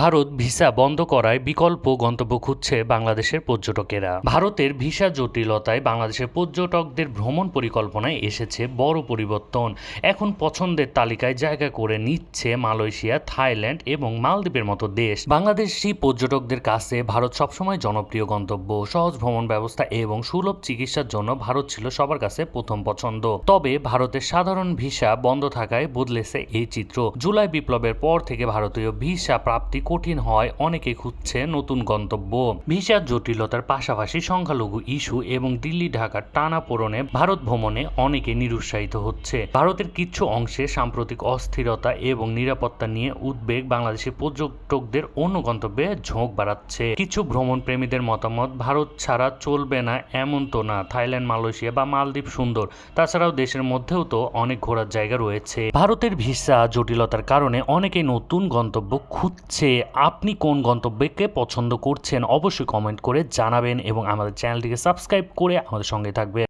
Bharat visa বন্ধ করায় বিকল্প গন্তব্য খুঁজছে বাংলাদেশের পর্যটকেরা। ভারতের ভিসা জটিলতায় বাংলাদেশের পর্যটকদের ভ্রমণ পরিকল্পনায় এসেছে বড় পরিবর্তন। এখন পছন্দের তালিকায় জায়গা করে নিচ্ছে মালয়েশিয়া, থাইল্যান্ড এবং মালদ্বীপের মতো দেশ। বাংলাদেশি পর্যটকদের কাছে ভারত সবসময় জনপ্রিয় গন্তব্য। সহজ ভ্রমণ ব্যবস্থা এবং সুলভ চিকিৎসার জন্য ভারত ছিল সবার কাছে প্রথম পছন্দ। তবে ভারতের সাধারণ ভিসা বন্ধ থাকায় বদলেছে এই চিত্র। জুলাই বিপ্লবের পর থেকে ভারতীয় ভিসা প্রাপ্তি কঠিন হয়, অনেকে খুঁজছে নতুন গন্তব্য। ভিসার জটিলতার পাশাপাশি সংখ্যালঘু ইস্যু এবং দিল্লি ঢাকার টানাপোড়েনে ভারত ভ্রমণে অনেকে নিরুৎসাহিত হচ্ছে। ভারতের কিছু অংশে সাম্প্রতিক অস্থিরতা এবং নিরাপত্তা নিয়ে উদ্বেগ বাংলাদেশি পর্যটকদের অন্য গন্তব্যে ঝোঁক বাড়াচ্ছে। কিছু ভ্রমণ প্রেমীদের মতামত, ভারত ছাড়া চলবে না এমন তো না, থাইল্যান্ড, মালয়েশিয়া বা মালদ্বীপ সুন্দর। তাছাড়াও দেশের মধ্যেও তো অনেক ঘোরার জায়গা রয়েছে। ভারতের ভিসা জটিলতার কারণে অনেকেই নতুন গন্তব্য খুঁজছে। আপনি কোন গন্তব্যকে পছন্দ করছেন অবশ্যই কমেন্ট করে জানাবেন এবং আমাদের চ্যানেলটিকে সাবস্ক্রাইব করে আমাদের সঙ্গে থাকবেন।